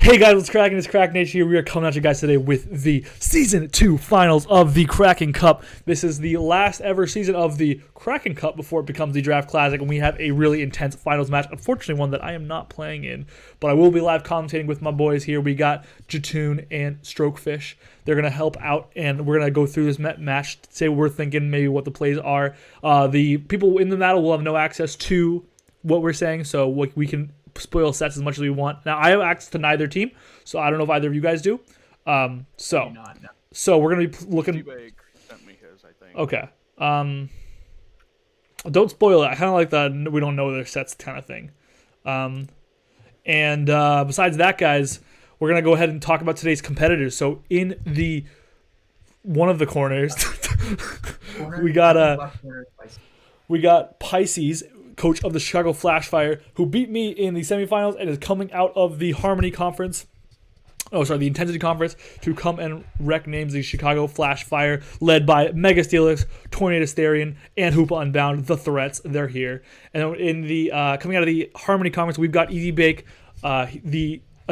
Hey guys, what's cracking? It's Krakenation here. We are coming at you guys today with the Season 2 finals of the Kraken Cup. This is the last ever season of the Kraken Cup before it becomes the Draft Classic, and we have a really intense finals match. Unfortunately, one that I am not playing in, but I will be live commentating with my boys here. We got Jatoon and Strokefish. They're going to help out, and we're going to go through this match, say what we're thinking, maybe what the plays are. The people in the battle will have no access to what we're saying, so we can spoil sets as much as we want. Now, I have access to neither team, so I don't know if either of you guys do. So we're going to be looking... Sent me his, I think. Okay. Don't spoil it. I kind of like the we don't know their sets kind of thing. And besides that, guys, we're going to go ahead and talk about today's competitors. So in the one of the corners, we got Pisces, coach of the Chicago Flashfire, who beat me in the semifinals and is coming out of the Harmony Conference. The Intensity Conference to come and wreck names the Chicago Flashfire, led by Mega Steelix, Tornado Starion, and Hoopa Unbound. The threats, they're here. And in the coming out of the Harmony Conference, we've got Easy Bake, a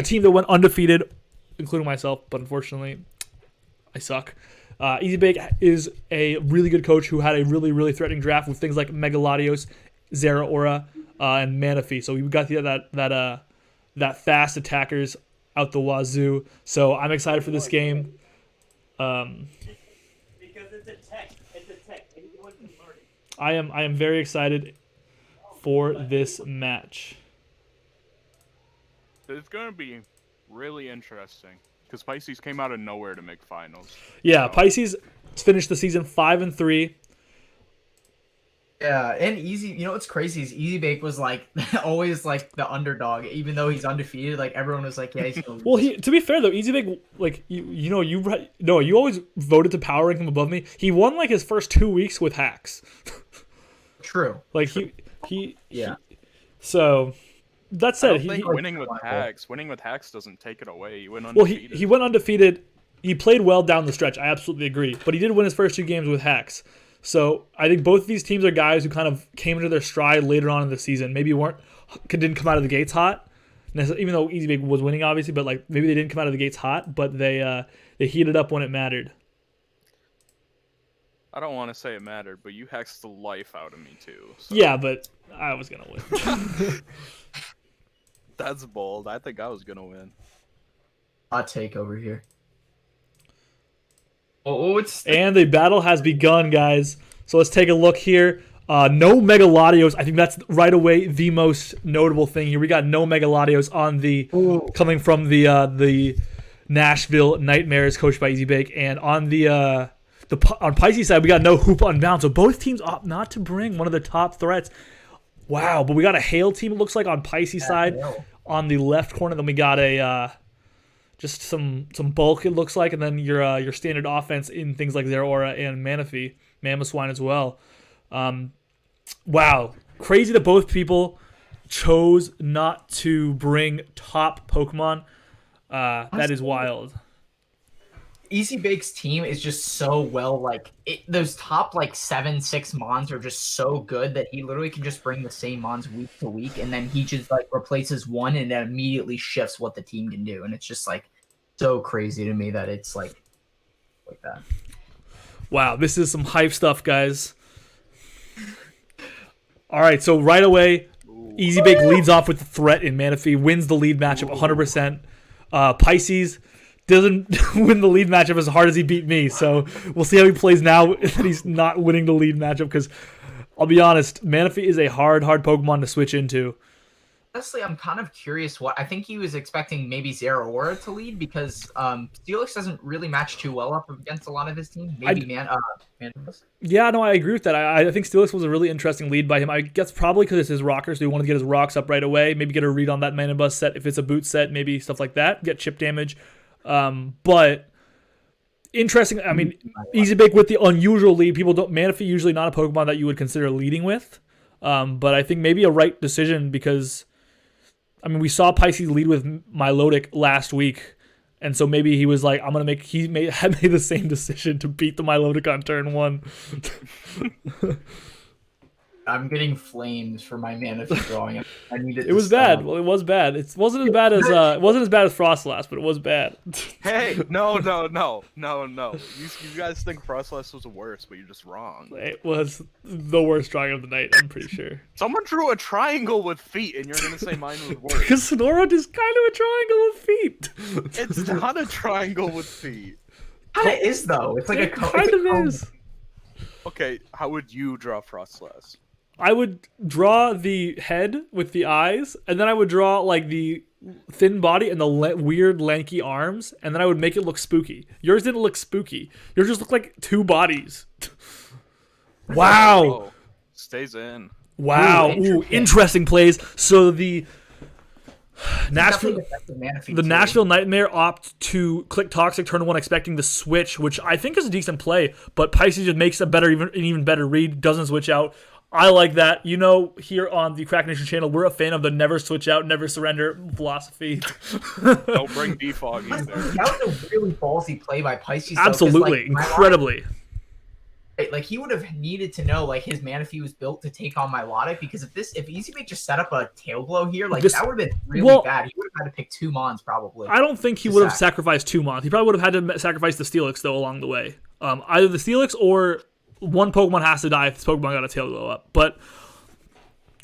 team that went undefeated, including myself, but unfortunately, I suck. Easy Bake is a really good coach who had a really, really threatening draft with things like Megaladios, Zeraora, and Manaphy. So we've got that fast attackers out the wazoo. So I'm excited for this game. Because it's a tech. Anyone can learn it. I am very excited for this match. It's going to be really interesting because Pisces came out of nowhere to make finals. Yeah, Pisces finished the season 5-3. Yeah, and Easy, what's crazy is Easy Bake was like always like the underdog, even though he's undefeated. Like everyone was like, yeah, he's gonna lose. Well, to be fair though, Easy Bake, like you always voted to power rank him above me. He won like his first 2 weeks with hacks. True. Like so that said, winning with hacks doesn't take it away. You win undefeated. Well, he went undefeated. He played well down the stretch. I absolutely agree, but he did win his first 2 games with hacks. So I think both of these teams are guys who kind of came into their stride later on in the season. Maybe didn't come out of the gates hot, even though Easy Bake was winning, obviously. But like maybe they didn't come out of the gates hot, but they heated up when it mattered. I don't want to say it mattered, but you hacked the life out of me too. So. Yeah, but I was gonna win. That's bold. I think I was gonna win. Hot take over here. And the battle has begun, guys. So let's take a look here. No Megaladios. I think that's right away the most notable thing here. We got no Megaladios on coming from the Nashville Nightmares, coached by Easy Bake, and on on Pisces side we got no Hoopa Unbound. So both teams opt not to bring one of the top threats. Wow, but we got a Hail team. It looks like on Pisces side on the left corner. Then we got a. Just some bulk, it looks like, and then your standard offense in things like Zeraora and Manaphy, Mamoswine as well. Wow. Crazy that both people chose not to bring top Pokemon. That is wild. Easy Bake's team is just so well, those top 7-6 mons are just so good that he literally can just bring the same mons week to week, and then he just replaces one and then immediately shifts what the team can do, and it's just so crazy to me that it's like that. Wow, this is some hype stuff, guys. All right, so right away, Easy Bake leads off with the threat in Manaphy, wins the lead matchup 100%. Pisces doesn't win the lead matchup as hard as he beat me, so we'll see how he plays now that he's not winning the lead matchup, because I'll be honest, Manaphy is a hard Pokemon to switch into. Honestly, I'm kind of curious I think he was expecting maybe Zeraora to lead, because Steelix doesn't really match too well up against a lot of his team. Maybe Manaphy. Yeah, no, I agree with that. I think Steelix was a really interesting lead by him. I guess probably because it's his rocker, so he wanted to get his rocks up right away, maybe get a read on that Manabus set if it's a boot set, maybe stuff like that, get chip damage. But interesting. I mean, Easy Bake with the unusual lead. Manaphy usually not a Pokemon that you would consider leading with. But I think maybe a right decision, because I mean we saw Pisces lead with Milotic last week, and so maybe he was like, he had made the same decision to beat the Milotic on turn 1. I'm getting flames for my mana for drawing. I need it. It was bad. Well, it was bad. It wasn't as bad as Frostlass, but it was bad. Hey, no. You guys think Frostless was worse, but you're just wrong. It was the worst drawing of the night, I'm pretty sure. Someone drew a triangle with feet, and you're gonna say mine was worse. Because Sonora is kind of a triangle with feet. It's not a triangle with feet. It is though. It's like It a kind of is. Okay, how would you draw Frostless? I would draw the head with the eyes, and then I would draw like the thin body and the weird lanky arms, and then I would make it look spooky. Yours didn't look spooky. Yours just looked like two bodies. Wow. Oh, stays in. Wow. Ooh, interesting plays. So the Nashville Nightmare opt to click Toxic turn 1 expecting the switch, which I think is a decent play, but Pisces just makes an even better read, doesn't switch out. I like that. You know, here on the Krakenation channel, we're a fan of the never switch out, never surrender philosophy. Don't bring defog either. That was a really ballsy play by Pisces. Absolutely, incredibly. Like he would have needed to know like his Manaphy was built to take on Milotic, because if EasyBake just set up a tail blow here, like that would have been really bad. He would have had to pick 2 Mons probably. I don't think he would have sacrificed 2 Mons. He probably would have had to sacrifice the Steelix though along the way. Either the Steelix or one Pokemon has to die if this Pokemon got a tail blow up. But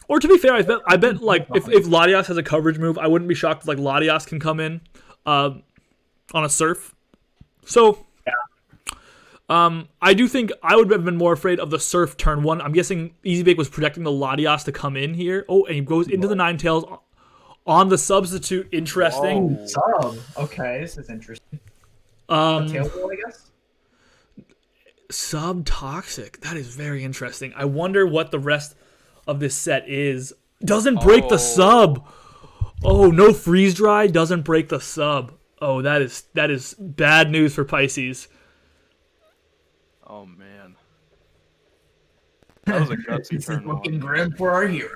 or to be fair, I bet like if Latias has a coverage move, I wouldn't be shocked if like Latias can come in on a Surf. So I do think I would have been more afraid of the Surf turn 1. I'm guessing EasyBake was projecting the Latias to come in here. Oh, and he goes into the Ninetales on the substitute. Interesting. Sub. Okay, this is interesting. Tail blow, I guess. Sub Toxic. That is very interesting. I wonder what the rest of this set is. Doesn't break the sub. Oh, no freeze dry. Doesn't break the sub. Oh, that is bad news for Pisces. Oh man, that was a gutsy This turn. is looking grim for our hero.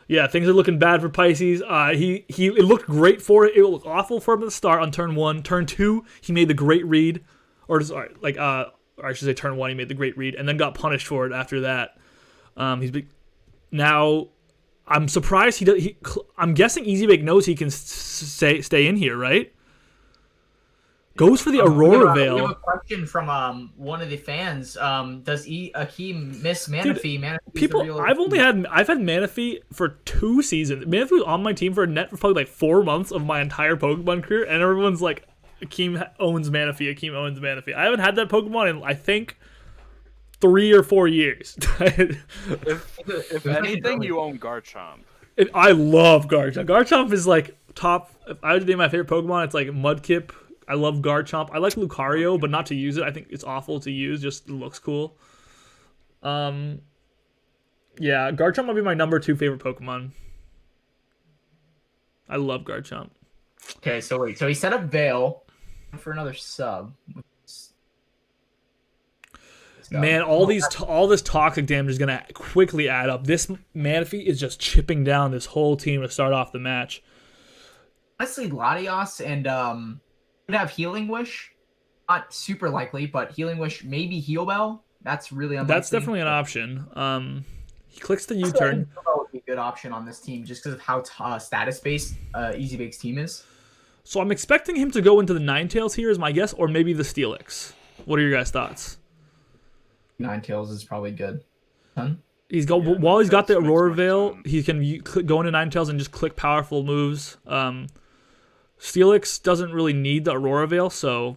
Yeah, things are looking bad for Pisces. It looked great for it. It looked awful for him at the start on turn 1. Turn 2, he made the great read, or I should say turn 1, he made the great read, and then got punished for it after that. Now, I'm surprised I'm guessing EasyBake knows he can stay in here, right? Goes for the Aurora Veil. We have a question from one of the fans. Does Akeem miss Manaphy? People, I've had Manaphy for 2 seasons. Manaphy was on my team for probably like 4 months of my entire Pokemon career, and everyone's like, Akeem owns Manaphy. Akeem owns Manaphy. I haven't had that Pokemon in I think 3 or 4 years. if anything, you own Garchomp. I love Garchomp. Garchomp is like top. If I would name my favorite Pokemon, it's like Mudkip. I love Garchomp. I like Lucario, but not to use it. I think it's awful to use. Just it looks cool. Yeah, Garchomp might be my number 2 favorite Pokemon. I love Garchomp. Okay, so wait. So he set up Veil for another sub. Man, all this toxic damage is gonna quickly add up. This Manaphy is just chipping down this whole team to start off the match. Honestly, Latias and could have Healing Wish. Not super likely, but Healing Wish, maybe Heal Bell. That's really unlikely. That's definitely an option. He clicks the U-turn. Heal Bell would be a good option on this team just because of how status-based EasyBake's team is. So I'm expecting him to go into the Ninetales here is my guess, or maybe the Steelix. What are your guys' thoughts? Ninetales is probably good. Huh? While he's got the Aurora Veil, he can go into Ninetales and just click powerful moves. Steelix doesn't really need the Aurora Veil, so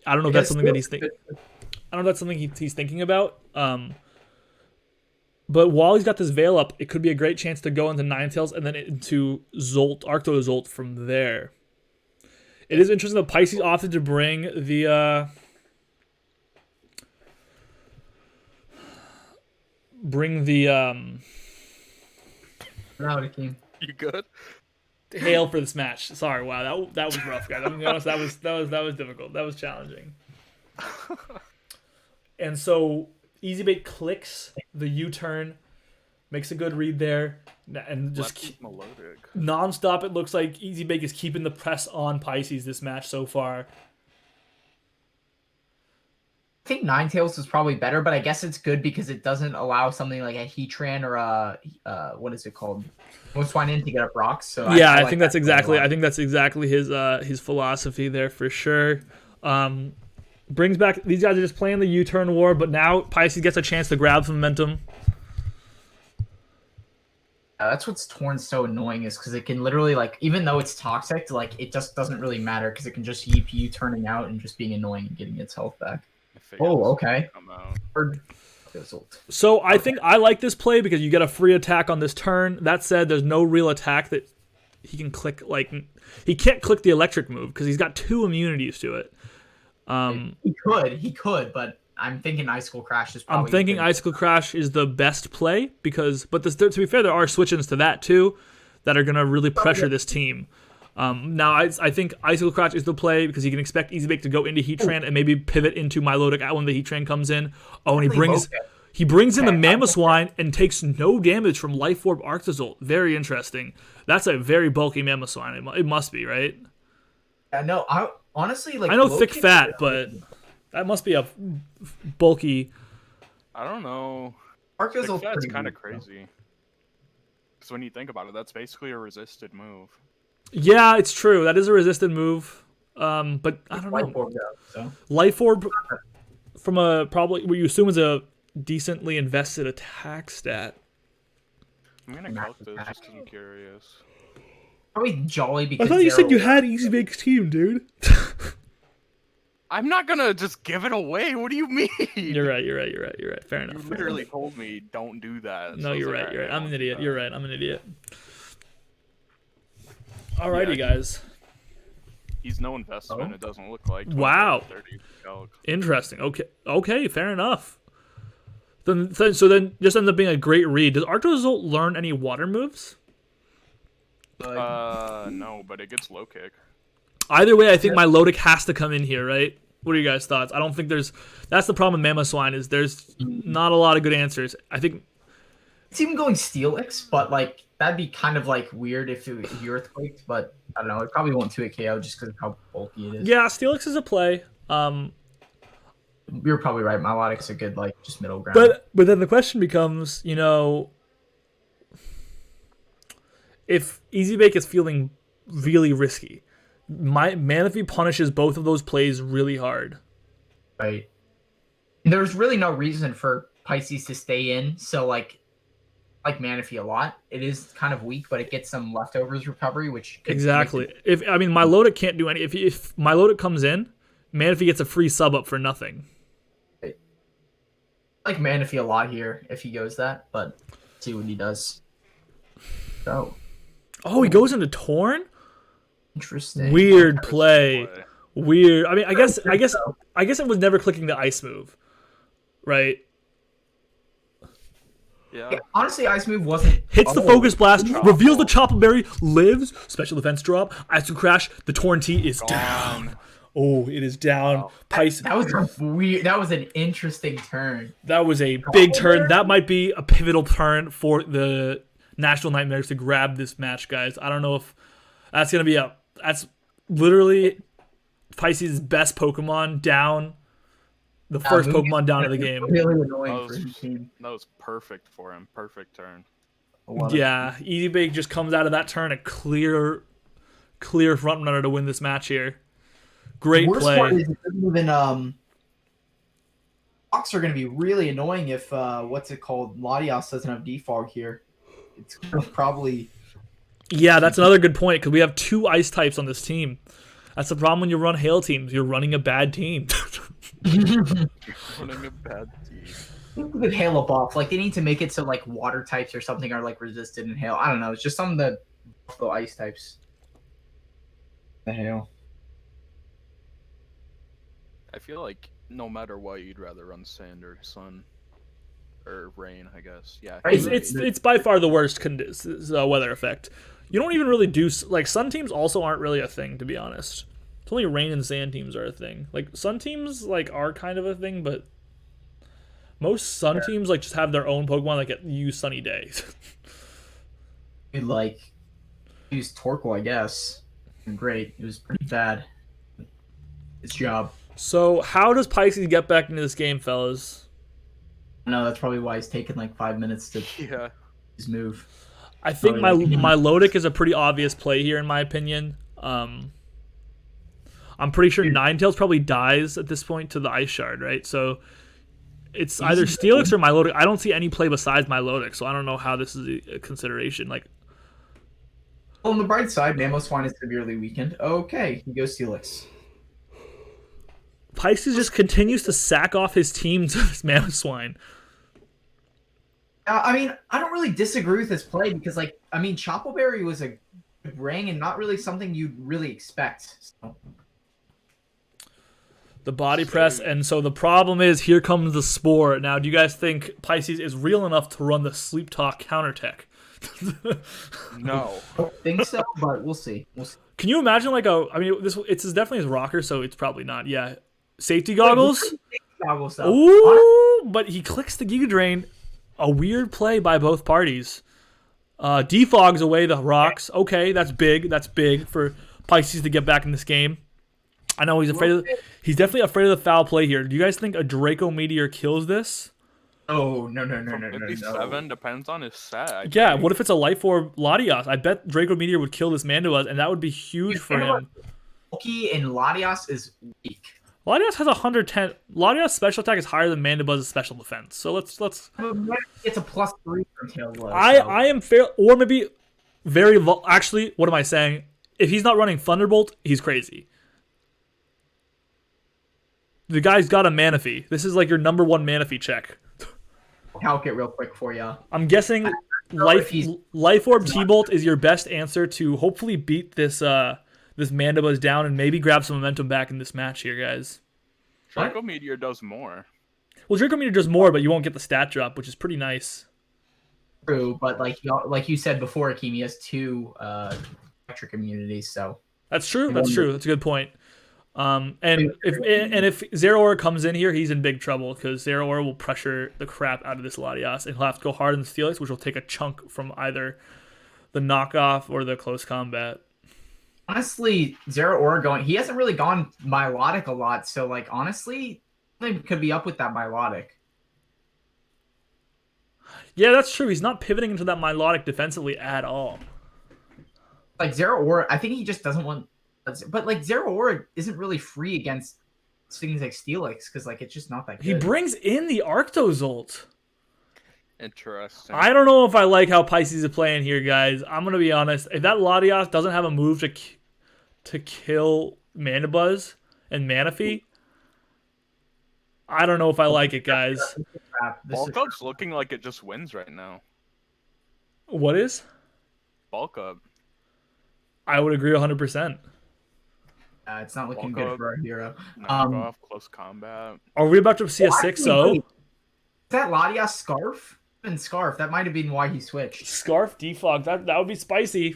I don't know if that's something that he's thinking. I don't know if that's something he's thinking about. But while he's got this Veil up, it could be a great chance to go into Ninetales and then into Zolt, Arctozolt from there. It is interesting that Pisces opted to bring the You good? hail for this match. Sorry, wow, that was rough, guys. I'm gonna be honest, that was difficult. That was challenging. And so EasyBake clicks the U-turn, makes a good read there, and just non-stop. It looks like EasyBake is keeping the press on Pisces this match so far. I think Ninetales is probably better, but I guess it's good because it doesn't allow something like a Heatran or a what is it called? Swine to get up rocks. So Yeah, I I like think that that's exactly. I think that's exactly his philosophy there for sure. Brings back these guys are just playing the U-turn war, but now Pisces gets a chance to grab some momentum. That's what's Torn's so annoying is because it can literally like even though it's toxic, like it just doesn't really matter because it can just keep you turning out and just being annoying and getting its health back. I figured Oh, this would okay. come out. Third result. So I think I like this play because you get a free attack on this turn. That said, there's no real attack that he can click. Like he can't click the electric move because he's got 2 immunities to it. He could, but I'm thinking Icicle Crash is probably. I'm thinking Icicle Crash is the best play because, but this, to be fair, there are switch-ins to that too that are gonna really pressure this team. Now I think Icicle Crash is the play because you can expect Easy Bake to go into Heatran and maybe pivot into Milotic when the Heatran comes in. Oh, and he brings in the Mamoswine and takes no damage from Life Orb Arctozolt. Very interesting. That's a very bulky Mamoswine. It must be, right? No, I honestly like. I know thick fat, but that must be a bulky. I don't know. Arctozolt's That's pretty kind of weak, though. crazy. Because when you think about it, that's basically a resisted move. Yeah, it's true. That is a resisted move. But I don't Life know. Orb, though, so. Life Orb from a probably what you assume is a decently invested attack stat. I'm gonna calc this just because I'm curious. Probably Jolly because I thought you said you Zero- had Easy Bake's team, dude. I'm not gonna just give it away. What do you mean? You're right. Fair You enough. literally told me don't do that. No, So I was you're like, right. "Alright, You're right. I I'm won't an do idiot. that." You're right. I'm an idiot. Alrighty, Yeah, guys. He's no investment. It doesn't look like. Wow. 30 calc. Interesting. Okay. Fair enough. Then just ends up being a great read. Does Arctozolt learn any water moves? No, but it gets low kick. Either way, I think my Milotic has to come in here, right? What are you guys' thoughts? I don't think that's the problem with Mamoswine is there's not a lot of good answers. I think It's even going Steelix, but like that'd be kind of like weird if it was Earthquaked, but I don't know. It probably won't 2-hit KO just because of how bulky it is. yeah, Steelix is a play. You're probably right. Milotic's a good like just middle ground. But then the question becomes, if Easy Bake is feeling really risky, Manaphy punishes both of those plays really hard. Right. There's really no reason for Pisces to stay in. So like Manaphy a lot. It is kind of weak, but it gets some leftovers recovery, which could Exactly. make it- Milotic can't do any. If Milotic comes in, Manaphy gets a free sub up for nothing. I like Manaphy a lot here if he goes that, but see what he does. So Oh, he goes into Torn. interesting. Weird play. Weird. I guess it was never clicking the ice move, right? Yeah. Honestly, Ice Move wasn't Hits the focus blast, reveals the Chopper Berry, lives, special defense drop, Ice Cream Crash, the Torn T is down. Oh, it is down. Wow. Pisces. That was a weird. That was an interesting turn. That was a big turn. That might be a pivotal turn for the National Nightmares to grab this match, guys. I don't know if that's going to be that's literally Pisces' best Pokemon down. The first Pokemon down of the game. Really annoying for his team. That was perfect for him. Perfect turn. Yeah, Easy Bake just comes out of that turn a clear front runner to win this match here. Great Worst play. part is it doesn't even Hawks are going to be really annoying if what's it called? Latias doesn't have defog here. It's probably Yeah, that's another good point because we have 2 ice types on this team. That's the problem when you run hail teams. You're running a bad team. Running a bad team. good Halo buff. Like they need to make it so like water types or something are like resisted in hail. I don't know. It's just some of the ice types. The hail. I feel like no matter what, you'd rather run sand or sun. Or rain, I guess. Yeah. It's by far the worst weather effect. You don't even really do like sun teams also aren't really a thing, to be honest. It's only rain and sand teams are a thing. Like sun teams like are kind of a thing, but most sun teams like just have their own Pokemon that use sunny days. You'd like use Torkoal, I guess. Great. It was pretty bad. Its job. So how does Pisces get back into this game, fellas? No, that's probably why he's taking like 5 minutes to Yeah. his move. I think my Probably like- my Lodic is a pretty obvious play here, in my opinion. I'm pretty sure Ninetales probably dies at this point to the Ice Shard, right? So it's either Steelix or Milotic. I don't see any play besides Milotic, so I don't know how this is a consideration. Like, Well, on the bright side, Mamoswine is severely weakened. Okay, he goes Steelix. Pisces just continues to sack off his team to this Mamoswine. I mean, I don't really disagree with this play because, like, I mean, Choppleberry was a good ring and not really something you'd really expect. So. The body press, and so the problem is here comes the Spore. Now, do you guys think Pisces is real enough to run the Sleep Talk counter tech? No. I don't think so, but we'll see. We'll see. Can you imagine it's definitely his rocker, so it's probably not. Yeah, safety goggles. Goggles, though. Ooh, but he clicks the Giga Drain. A weird play by both parties. Defogs away the rocks. Okay, that's big. That's big for Pisces to get back in this game. I know he's afraid. He's definitely afraid of the foul play here. Do you guys think a Draco Meteor kills this? Oh, no. From 57 depends on his set. I Yeah. think. What if it's a Life Orb Latias? I bet Draco Meteor would kill this Mandibuzz, and that would be huge for him. Bulky and Latias is weak. Latias has 110. Latias' special attack is higher than Mandibuzz's special defense. So let's. It's a +3 from Tail Glow. I am fair, or maybe very. Actually, what am I saying? If he's not running Thunderbolt, he's crazy. The guy's got a Manaphy. This is like your number one Manaphy check. Calc it real quick for you. I'm guessing Life Orb T-Bolt is your best answer to hopefully beat this this Mandibuzz down and maybe grab some momentum back in this match here, guys. Draco Meteor does more. Well, Draco Meteor does more, but you won't get the stat drop, which is pretty nice. True, but like you said before, Akeem, he has 2 electric immunities, so. That's true. That's true. That's a good point. And if Zeraora comes in here, he's in big trouble because Zeraora will pressure the crap out of this Latias, and he'll have to go hard on the Steelix, which will take a chunk from either the knockoff or the close combat. Honestly, Zeraora he hasn't really gone Milotic a lot, so like honestly, they could be up with that Milotic. Yeah, that's true. He's not pivoting into that Milotic defensively at all. Like Zeraora, I think he just doesn't want. But like Zeraora isn't really free against things like Steelix because like it's just not that good. He brings in the Arctozolt. Interesting. I don't know if I like how Pisces is playing here, guys. I'm gonna be honest. If that Latias doesn't have a move to kill Mandibuzz and Manaphy, I don't know if I like it, guys. Bulk Up's looking like it just wins right now. What is? Bulk Up. I would agree 100%. It's not looking Walk good up, for our hero. Knockoff, close combat. Are we about to see a 6-0? Is that Latias Scarf? And Scarf, that might have been why he switched. Scarf defog, that would be spicy.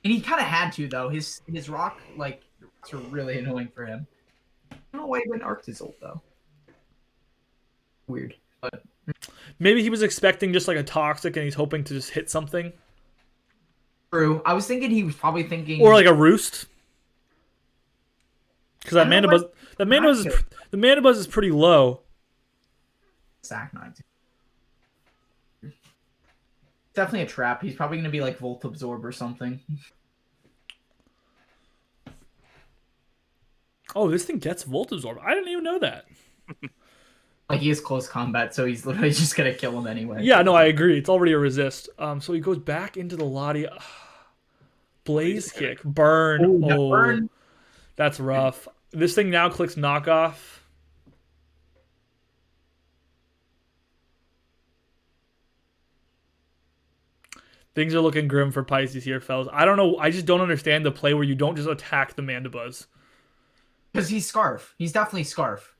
And he kind of had to though. His rock like are really annoying for him. I don't know why he went Arctozolt though. Weird, but Maybe he was expecting just like a Toxic and he's hoping to just hit something. true. I was thinking he was probably thinking Or like a Roost. Because that Mandibuzz is pretty low. Sack 9. Definitely a trap. He's probably gonna be like Volt Absorb or something. Oh, this thing gets Volt Absorb. I didn't even know that. Like he has close combat, so he's literally just gonna kill him anyway. Yeah, no, I agree. It's already a resist. So he goes back into the Latias. Blaze kick. Burn. Ooh, that Oh, burn. that's rough. This thing now clicks knockoff. Things are looking grim for Pisces here, fellas. I don't know. I just don't understand the play where you don't just attack the Mandibuzz. Because he's Scarf. He's definitely Scarf.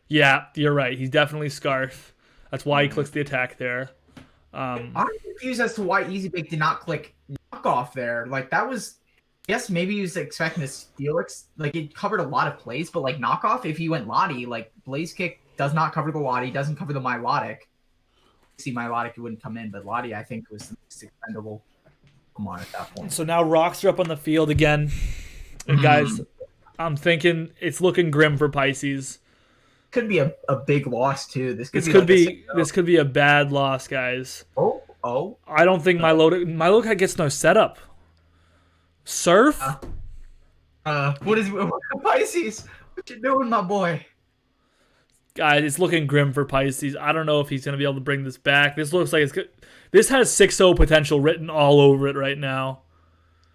Yeah, you're right. He's definitely Scarf. That's why he clicks the attack there. I'm confused as to why Easy Bake did not click knockoff there. Like that was, yes, maybe he was expecting a Steelix. Like it covered a lot of plays, but like knockoff, if he went Lottie, like Blaze Kick does not cover the Lottie, doesn't cover the Milotic. See Milotic, it wouldn't come in, but Lottie I think was the most expendable. Come on, at that point. So now rocks are up on the field again. And guys, I'm thinking it's looking grim for Pisces. Could be a big loss too. This could This be could like be this could be a bad loss, guys. oh. I don't think my load gets no setup. Surf? What Pisces? What you doing, my boy? Guys, it's looking grim for Pisces. I don't know if he's gonna be able to bring this back. This looks like it's good. This has 6-0 potential written all over it right now.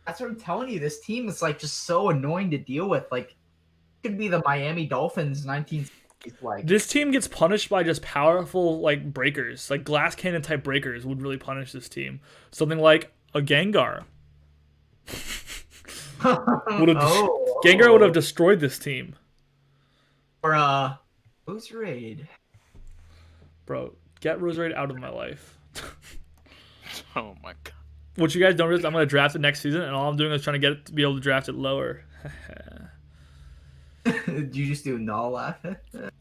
That's what I'm telling you. This team is like just so annoying to deal with. Like, it could be the Miami Dolphins 1960s. Like, This team gets punished by just powerful like breakers, like glass cannon type breakers would really punish this team. Something like a Gengar would have Gengar would have destroyed this team. Or Rose Raid. Bro, get Roserade out of my life. Oh my god. What you guys don't realize, I'm gonna draft it next season, and all I'm doing is trying to get it to be able to draft it lower. Did you just do null laugh?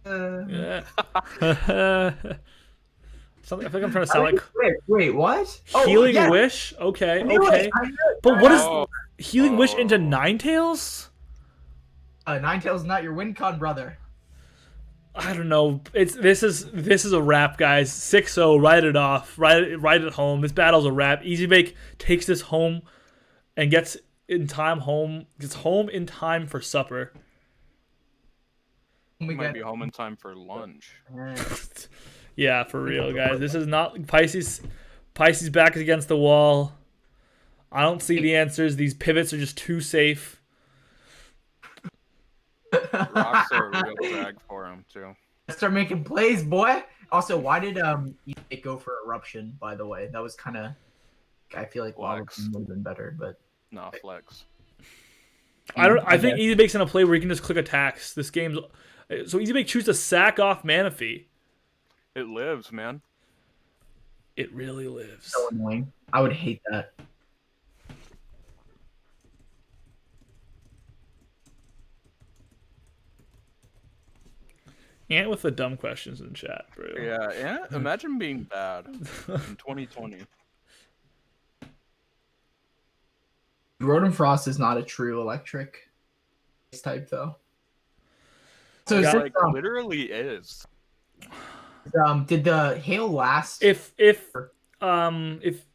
Yeah. Something. I think I'm trying to sound like Wait, what? Healing yeah. Wish. Okay, I knew okay. it, I knew it. But what is Oh. Healing Wish into Ninetales? Ninetales not your win con, brother. I don't know. This is a wrap, guys. 6-0. Write it off. Write it home. This battle's a wrap. Easy Bake takes this home and gets home in time for supper. We might be home in time for lunch. Yeah, for real, guys. This is not Pisces. Pisces back against the wall. I don't see the answers. These pivots are just too safe. Rocks are a real drag for him too. Start making plays, boy. Also, why did it go for eruption? By the way, that was kind of. I feel like Flex. would have been better, but No flex. I think Easy Bake's in a play where you can just click attacks. This game's so Easy Bake choose to sack off Manaphy. It lives, man. It really lives. so annoying. I would hate that. Ant with the dumb questions in chat, bro. Yeah. Imagine being bad in 2020. Rotom Frost is not a true electric type, though. So Yeah. is Like it, literally is. did the hail last? If sure, if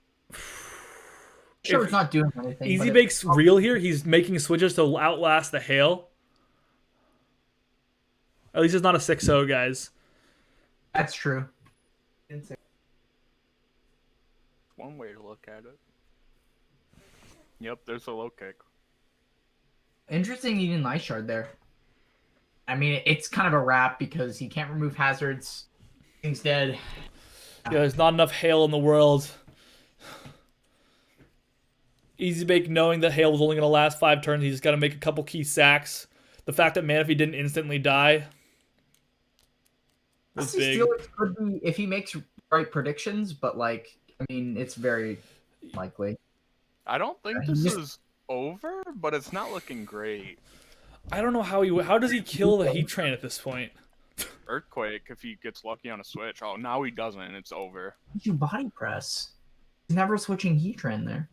it's not doing anything. Easy but Bake's real here, he's making switches to outlast the hail. At least it's not a 6-0, guys. That's true. One way to look at it. Yep, there's a low kick. Interesting eating Night Shard there. I mean, it's kind of a wrap because he can't remove hazards. Thing's dead. Yeah, there's not enough hail in the world. Easy Bake knowing that hail was only going to last 5 turns, he's got to make a couple key sacks. The fact that Manaphy didn't instantly die was I big. feel it could be if he makes right predictions, but like, I mean, it's very likely. I don't think this is over, but it's not looking great. I don't know how does he kill the Heat Train at this point? Earthquake, if he gets lucky on a switch. Oh, now he doesn't. It's over. Did you body press? He's never switching heat trend there.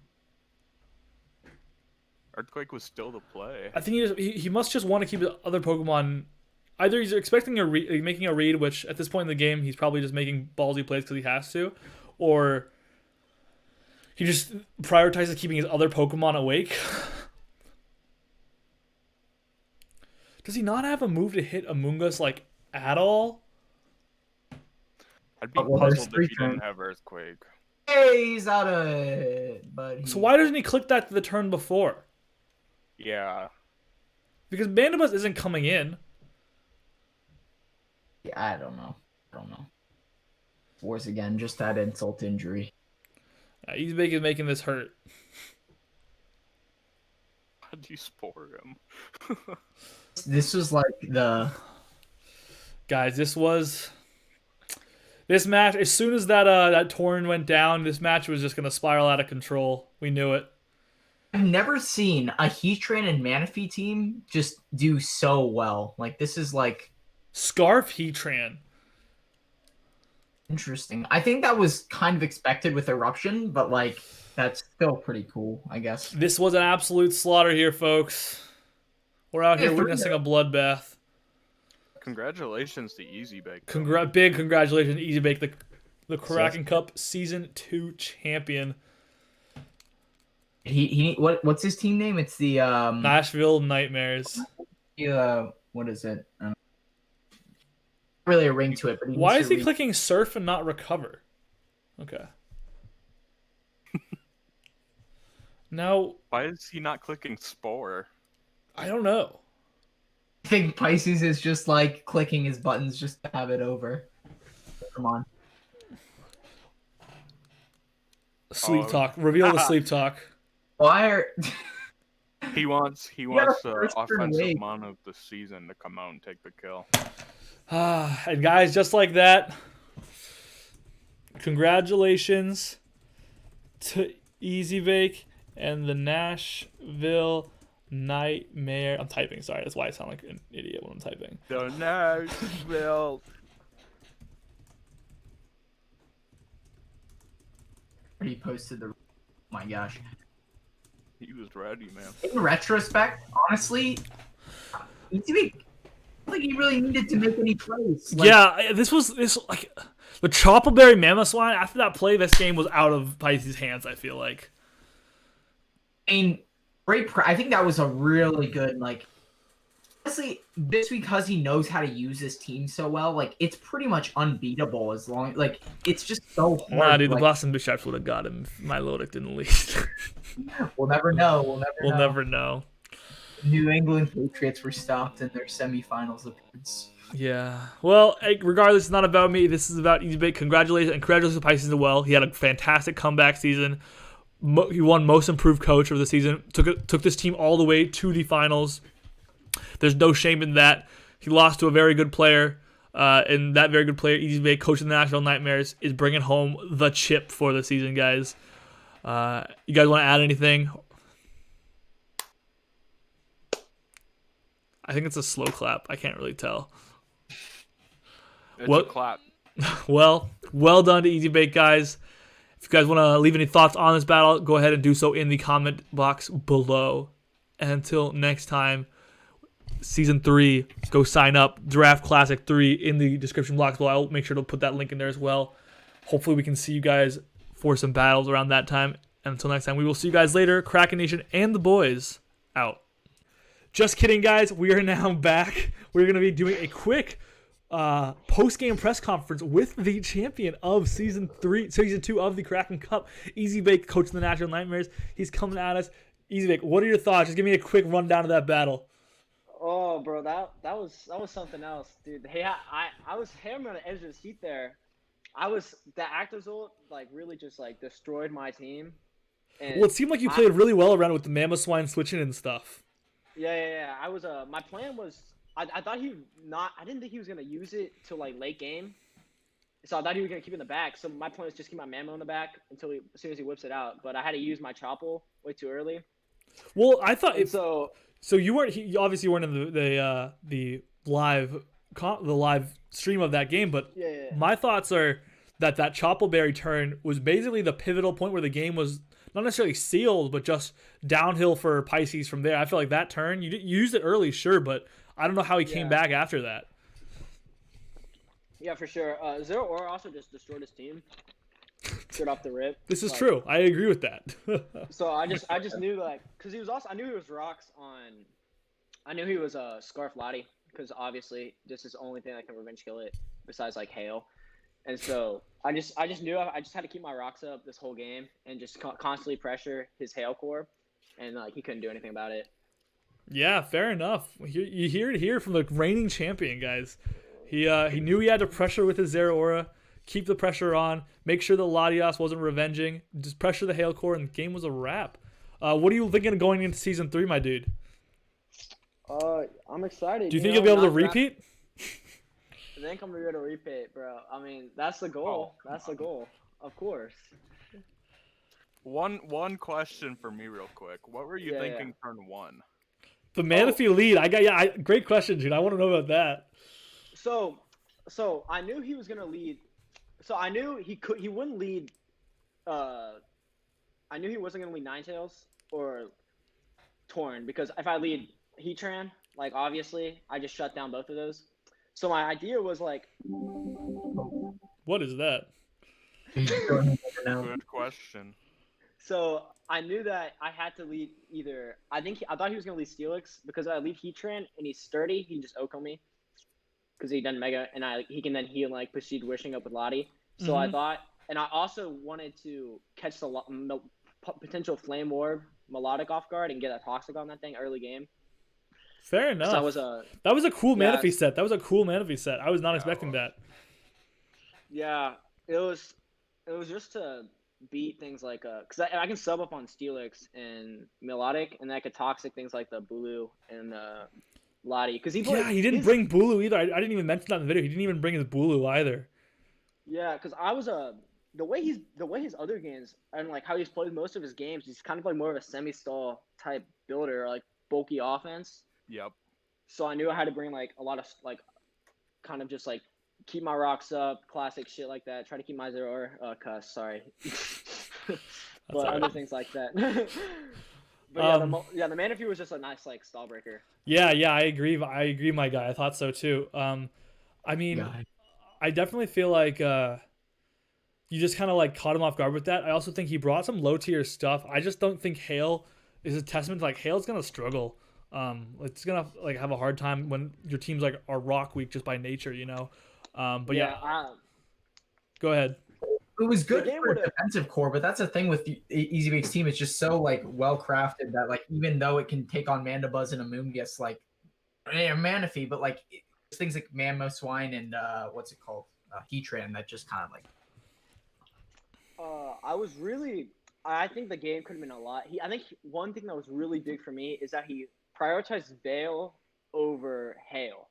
Earthquake was still the play. I think he must just want to keep the other Pokemon. Either he's expecting making a read, which at this point in the game he's probably just making ballsy plays because he has to, or he just prioritizes keeping his other Pokemon awake. Does he not have a move to hit Amoonguss like at all? I'd be Well, there's puzzled 3 if he didn't turns. have Earthquake. Hey, he's out of it, but So why doesn't he click that the turn before? Yeah. Because Mandibus isn't coming in. Yeah, I don't know. Force again, just that insult to injury. Easy Bake is making this hurt. How'd you spore him? This was like the Guys, this match. As soon as that Torn went down, this match was just gonna spiral out of control. We knew it. I've never seen a Heatran and Manaphy team just do so well. Like this is like Scarf Heatran. interesting. I think that was kind of expected with Eruption, but like that's still pretty cool, I guess. This was an absolute slaughter here, folks. We're out here Yeah, witnessing a bloodbath. Congratulations to Easy Bake. Big congratulations to Easy Bake, the Kraken Cup Season 2 champion. What's his team name? It's the Nashville Nightmares. What is it? Really a ring to it, but Why is he clicking surf and not recover? Okay. Now, Why is he not clicking Spore? I don't know. I think Pisces is just like clicking his buttons just to have it over. Come on. Sleep talk. Reveal the sleep talk. Why are He wants the first turn offensive wave. man of the season to come out and take the kill. And guys, just like that, congratulations to Easy Bake and the Nashville Nightmare. I'm typing, sorry. That's why I sound like an idiot when I'm typing. The Nashville. He posted the. Oh my gosh. He was ready, man. In retrospect, honestly, Easy like he really needed to make any plays. Like, Yeah, this like the Choppleberry Mammoth Swine. After that play, this game was out of Pisces' hands. I feel like. I mean, I think that was a really good like. Honestly, just because he knows how to use his team so well, like it's pretty much unbeatable as long like it's just so hard. Nah, dude, the like, Boston Bishops would have got him if my Lodic didn't lead. We'll never know. We'll never know. New England Patriots were stopped in their semifinals appearance. Yeah. Well, regardless, it's not about me. This is about Easy Bake. Congratulations to Pisces as well. He had a fantastic comeback season. He won Most Improved Coach of the season. Took this team all the way to the finals. There's no shame in that. He lost to a very good player, and that very good player, Easy Bake, coach of the Nashville Nightmares, is bringing home the chip for the season, guys. You guys want to add anything? I think it's a slow clap. I can't really tell. It's a clap. Well done to Easy Bake, guys. If you guys want to leave any thoughts on this battle, go ahead and do so in the comment box below. And until next time, Season 3, go sign up. Draft Classic 3 in the description box below. I'll make sure to put that link in there as well. Hopefully we can see you guys for some battles around that time. And until next time, we will see you guys later. Krakenation and the boys out. Just kidding, guys. We are now back. We're going to be doing a quick post-game press conference with the champion of Season 2 of the Kraken Cup, Easy Bake, coach of the Nashville Nightmares. He's coming at us. Easy Bake, what are your thoughts? Just give me a quick rundown of that battle. Oh, bro, that was something else, dude. Hey, I was hammering on the edge of the seat there. The actors ult like really just like destroyed my team. And Well, it seemed like you played really well around with the Mammoth Swine switching and stuff. Yeah. I was my plan was I thought I didn't think he was gonna use it till like late game. So I thought he was gonna keep it in the back. So my plan was just keep my Mammo in the back as soon as he whips it out. But I had to use my Chopple way too early. Well, I thought So you weren't. You obviously weren't in the live stream of that game. But yeah. my thoughts are that Choppleberry turn was basically the pivotal point where the game was not necessarily sealed, but just downhill for Pisces from there. I feel like that turn you used it early, sure, but I don't know how he came back after that. Yeah, for sure. Zero Aura also just destroyed his team. Straight off the rip. This is true. I agree with that. So I just knew like because he was also I knew he was rocks on. I knew he was a Scarf Lottie because obviously this is the only thing that can revenge kill it besides like hail, and so I just knew I just had to keep my rocks up this whole game and just constantly pressure his hail core, and like he couldn't do anything about it. Yeah, fair enough. You hear it here from the reigning champion, guys. He knew he had to pressure with his Zero Aura, keep the pressure on, make sure the Latias wasn't revenging, just pressure the Hail Core, and the game was a wrap. What are you thinking of going into Season 3, my dude? I'm excited. Do you think you'll be able to repeat? I think I'm gonna be able to repeat, bro. I mean, that's the goal. That's the goal, of course. One question for me, real quick. What were you thinking turn 1? The Manaphy lead. Great question, dude. I want to know about that. So I knew he was gonna lead. So I knew he wouldn't lead. I knew he wasn't gonna lead Ninetales or Torn because if I lead Heatran, like obviously, I just shut down both of those. So my idea was like, What is that? Good question. so I knew that I had to lead either. I thought he was gonna lead Steelix because I lead Heatran and he's sturdy. He can just Oko me because he done Mega and he can then heal and like proceed wishing up with Lottie. So I thought, and I also wanted to catch the potential Flame Orb Melodic off guard and get a Toxic on that thing early game. Fair enough. So that was a cool yeah, Manaphy set. That was a cool Manaphy set. I was not expecting that. Yeah, it was just to beat things like because I can sub up on Steelix and Melodic, and I could Toxic things like the Bulu and Lottie because he didn't bring Bulu either. I didn't even mention that in the video. He didn't even bring his Bulu either. Yeah, because I was the way his other games and like how he's played most of his games, he's kind of like more of a semi-stall type builder, like bulky offense. Yep. So I knew I had to bring like a lot of like kind of just like keep my rocks up, classic shit like that. Try to keep my 0 cuss, sorry. But other things like that. But the Manaphy was just a nice like stall breaker. Yeah, I agree, my guy. I thought so too. I mean, I definitely feel like you just kind of like caught him off guard with that. I also think he brought some low tier stuff. I just don't think Hale is a testament to like Hale's gonna struggle. It's gonna like have a hard time when your teams like are rock weak just by nature, you know. But go ahead. It was good for a defensive core, but that's the thing with the EasyBake's team. It's just so like well crafted that like even though it can take on Mandabuzz and Amoonguss like Manaphy, but like things like Mammo Swine and what's it called, Heatran that just kind of like. I think the game could have been a lot. I think one thing that was really big for me is that he prioritized Veil over Hail,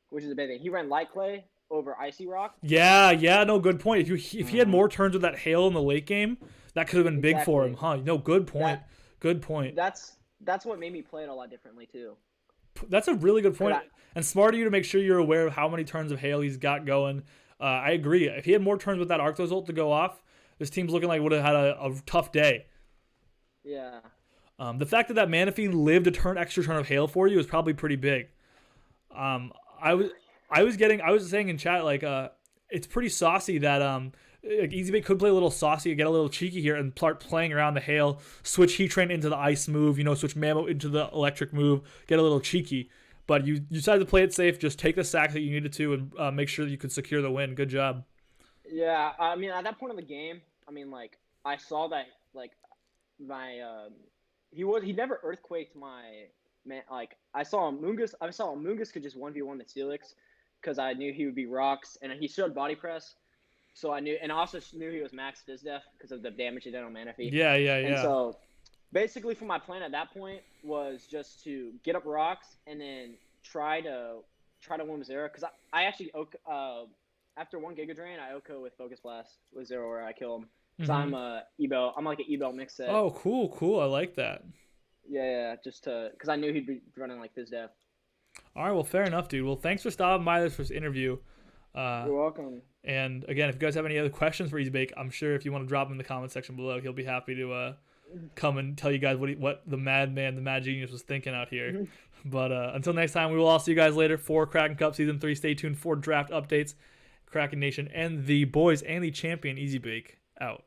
which is a big thing. He ran Light Clay over Icy Rock. Yeah, no, good point. If he had more turns with that Hail in the late game, that could have been big for him, huh? No, good point. Good point. That's what made me play it a lot differently too. That's a really good point. And smart of you to make sure you're aware of how many turns of Hail he's got going. I agree. If he had more turns with that Arctos ult to go off, this team's looking like would have had a tough day. Yeah. The fact that Manaphy lived extra turn of Hail for you is probably pretty big. I was saying in chat like it's pretty saucy that like EasyBake could play a little saucy, get a little cheeky here, and start playing around the Hail, switch Heatran into the Ice move, switch Mammo into the Electric move, get a little cheeky. But you decided to play it safe, just take the sack that you needed to, and make sure that you could secure the win. Good job. Yeah, I mean at that point in the game, I mean like I saw that like my he never earthquaked my man. Like I saw Amoonguss could just 1v1 the Steelix because I knew he would be rocks, and he showed body press. So I knew, and I also knew he was max Fizdef because of the damage he did on Manaphy. Yeah. And so, basically, for my plan at that point was just to get up rocks and then try to win with Zero. Because I actually after one Giga Drain, I Oko with Focus Blast with Zero where I kill him. Because I'm like an Ebel mix set. Oh, cool. I like that. Yeah, just because I knew he'd be running like Fizdef. All right, well, fair enough, dude. Well, thanks for stopping by this first interview. You're welcome. And again, if you guys have any other questions for EasyBake, I'm sure if you want to drop them in the comment section below, he'll be happy to come and tell you guys what the madman, the mad genius was thinking out here. But until next time, we will all see you guys later for Kraken Cup Season 3. Stay tuned for draft updates, Krakenation, and the boys and the champion EasyBake out.